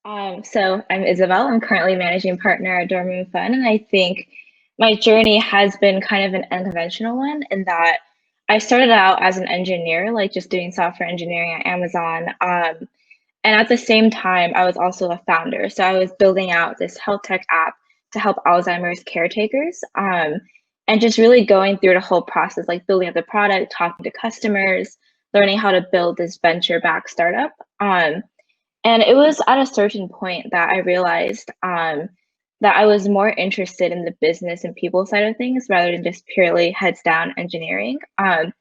So I'm Isabel. I'm currently managing partner at Dormoon Fund, and I think my journey has been kind of an unconventional one in that I started out as an engineer, like just doing software engineering at Amazon. And at the same time, I was also a founder. So I was building out this health tech app to help Alzheimer's caretakers, and just really going through the whole process, like building up the product, talking to customers, learning how to build this venture-backed startup. And it was at a certain point that I realized that I was more interested in the business and people side of things rather than just purely heads down engineering. And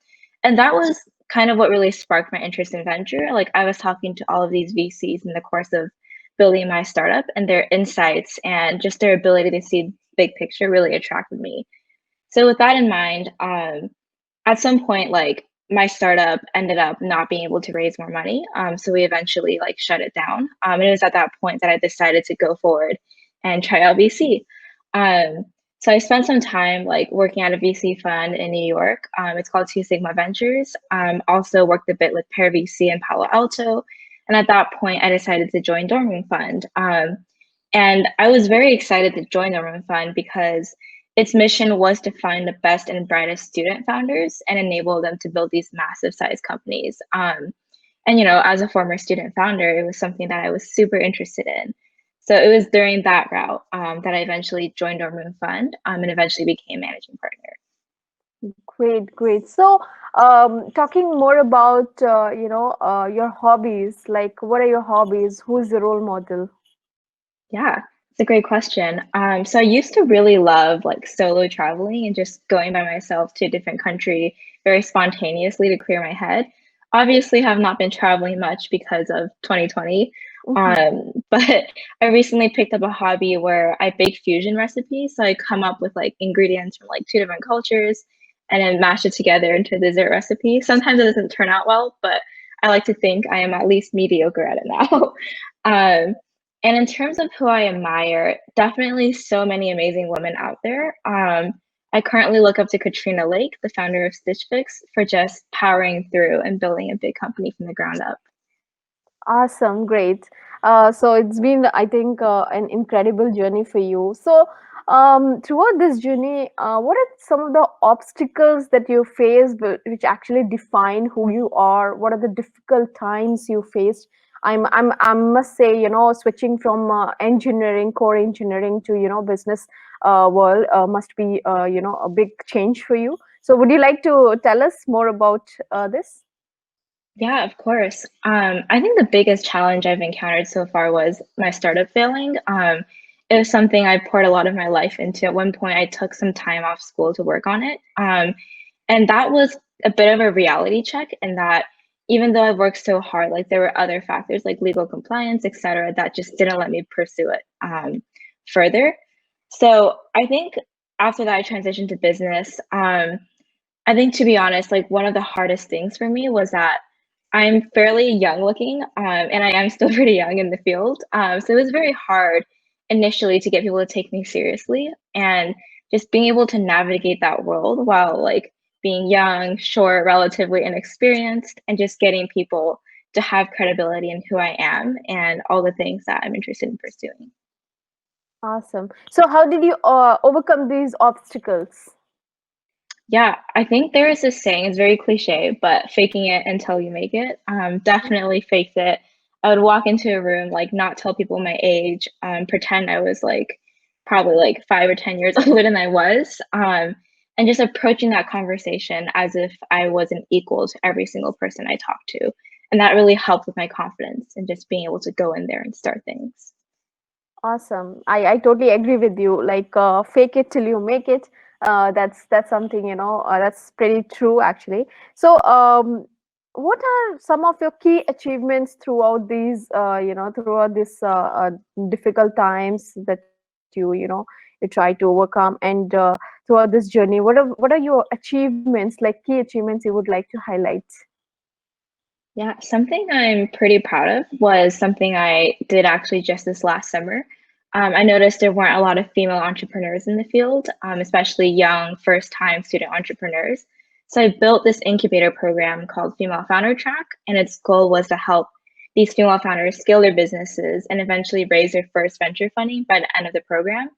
that was kind of what really sparked my interest in venture. Like I was talking to all of these VCs in the course of building my startup, and their insights and just their ability to see big picture really attracted me. So with that in mind, at some point, like my startup ended up not being able to raise more money. So we eventually like shut it down. And it was at that point that I decided to go forward and try out VC. Um, so I spent some time like working at a VC fund in New York. It's called Two Sigma Ventures. Also worked a bit with Pear VC in Palo Alto. And at that point, I decided to join Dormoon Fund. And I was very excited to join Dormoon Fund because its mission was to find the best and brightest student founders and enable them to build these massive size companies. And as a former student founder, it was something that I was super interested in. So it was during that route that I eventually joined our Moon Fund and eventually became managing partner. Great, great. So, talking more about your hobbies, like what are your hobbies? Who's your role model? Yeah, it's a great question. So I used to really love like solo traveling and just going by myself to a different country very spontaneously to clear my head. Obviously, have not been traveling much because of 2020. Mhm. But I recently picked up a hobby where I bake fusion recipes. So I come up with like ingredients from like two different cultures and then mash it together into a dessert recipe. Sometimes it doesn't turn out well, but I like to think I am at least mediocre at it now. Um, and in terms of who I admire, definitely so many amazing women out there. I currently look up to Katrina Lake, the founder of Stitch Fix, for just powering through and building a big company from the ground up. Awesome, great. So it's been, I think, an incredible journey for you. So, throughout this journey, what are some of the obstacles that you faced, which actually define who you are? What are the difficult times you faced? I must say, switching from engineering, core engineering to, business world must be, a big change for you. So, would you like to tell us more about this? Yeah, of course. I think the biggest challenge I've encountered so far was my startup failing. It was something I poured a lot of my life into. At one point, I took some time off school to work on it. And that was a bit of a reality check in that even though I worked so hard, like there were other factors like legal compliance, et cetera, that just didn't let me pursue it further. So I think after that, I transitioned to business. I think to be honest, like one of the hardest things for me was that I'm fairly young looking, and I am still pretty young in the field. So it was very hard initially to get people to take me seriously, and just being able to navigate that world while like being young, short, relatively inexperienced, and just getting people to have credibility in who I am and all the things that I'm interested in pursuing. Awesome. So, how did you overcome these obstacles? Yeah, I think there is this saying, it's very cliche, but faking it until you make it. Definitely faked it. I would walk into a room, like not tell people my age, pretend I was like probably like 5 or 10 years older than I was, and just approaching that conversation as if I was an equal to every single person I talked to. And that really helped with my confidence and just being able to go in there and start things. Awesome. I totally agree with you. Like, fake it till you make it. That's something, that's pretty true actually. So, what are some of your key achievements throughout throughout this difficult times that you try to overcome, and throughout this journey, what are your achievements, like key achievements you would like to highlight? Yeah, something I'm pretty proud of was something I did actually just this last summer. I noticed there weren't a lot of female entrepreneurs in the field, especially young first-time student entrepreneurs. So I built this incubator program called Female Founder Track, and its goal was to help these female founders scale their businesses and eventually raise their first venture funding by the end of the program.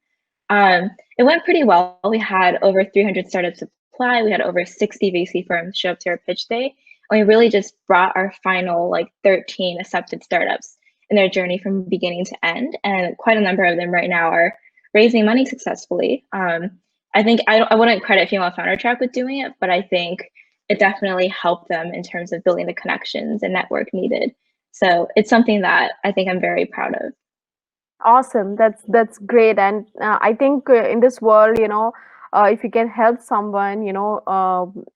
It went pretty well. We had over 300 startups apply. We had over 60 VC firms show up to our pitch day. And we really just brought our final like 13 accepted startups in their journey from beginning to end. And quite a number of them right now are raising money successfully. I think I wouldn't credit Female Founder Track with doing it, but I think it definitely helped them in terms of building the connections and network needed. So it's something that I think I'm very proud of. Awesome. That's great. And I think in this world, if you can help someone,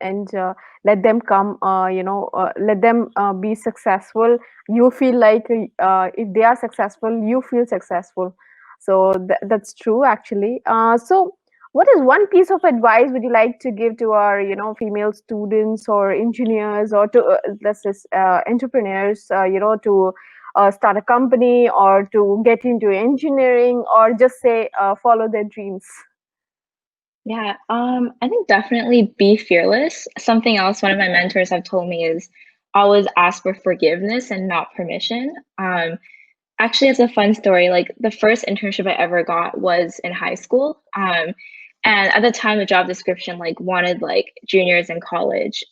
and let them come, let them be successful, you feel like if they are successful, you feel successful. So that's true, actually. So, what is one piece of advice would you like to give to our, female students or engineers or to let's just entrepreneurs, to start a company or to get into engineering or just say follow their dreams? Yeah, I think definitely be fearless. Something else one of my mentors have told me is always ask for forgiveness and not permission. Actually, it's a fun story. Like the first internship I ever got was in high school. And at the time, the job description like wanted like juniors in college.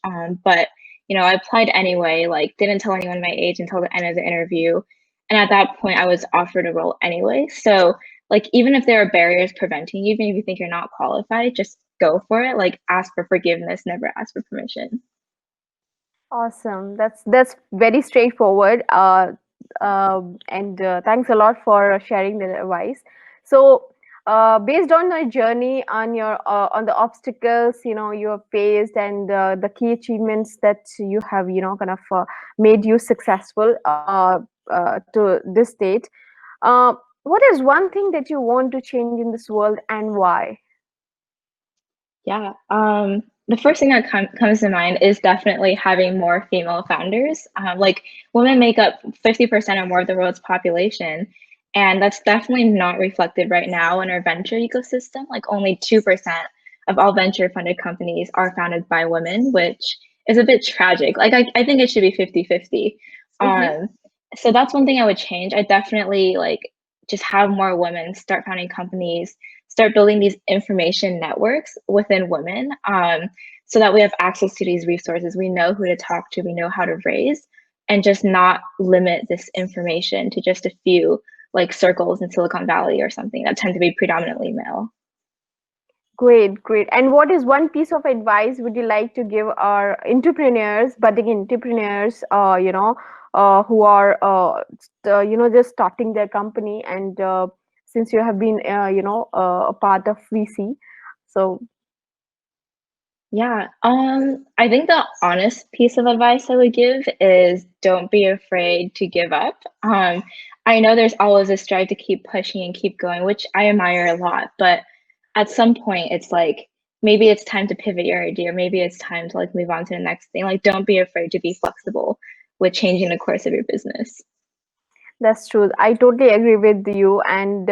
But I applied anyway. Like didn't tell anyone my age until the end of the interview. And at that point, I was offered a role anyway. So like even if there are barriers preventing you, even if you think you're not qualified, just go for it. Like ask for forgiveness, never ask for permission. Awesome. That's very straightforward. And thanks a lot for sharing the advice. So, based on your journey, on the obstacles you have faced, and the key achievements that you have kind of made you successful to this date, uh, what is one thing that you want to change in this world and why? Yeah. The first thing that comes to mind is definitely having more female founders. Like women make up 50% or more of the world's population. And that's definitely not reflected right now in our venture ecosystem. Like only 2% of all venture funded companies are founded by women, which is a bit tragic. Like I think it should be 50-50. Mm-hmm. Um, so that's one thing I would change. I definitely like just have more women start founding companies, start building these information networks within women, so that we have access to these resources. We know who to talk to, we know how to raise, and just not limit this information to just a few like circles in Silicon Valley or something that tend to be predominantly male. Great, great. And what is one piece of advice would you like to give our entrepreneurs, budding entrepreneurs, who are, just starting their company, and since you have been, a part of VC, so Yeah, I think the honest piece of advice I would give is don't be afraid to give up. I know there's always a strive to keep pushing and keep going, which I admire a lot, but at some point it's like maybe it's time to pivot your idea, or maybe it's time to like move on to the next thing. Like don't be afraid to be flexible with changing the course of your business. that's true. I totally agree with you. And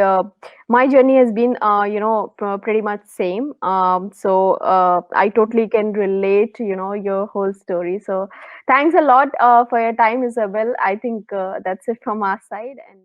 my journey has been, pretty much same. So I totally can relate to, your whole story. So thanks a lot for your time, Isabel. I think that's it from our side. And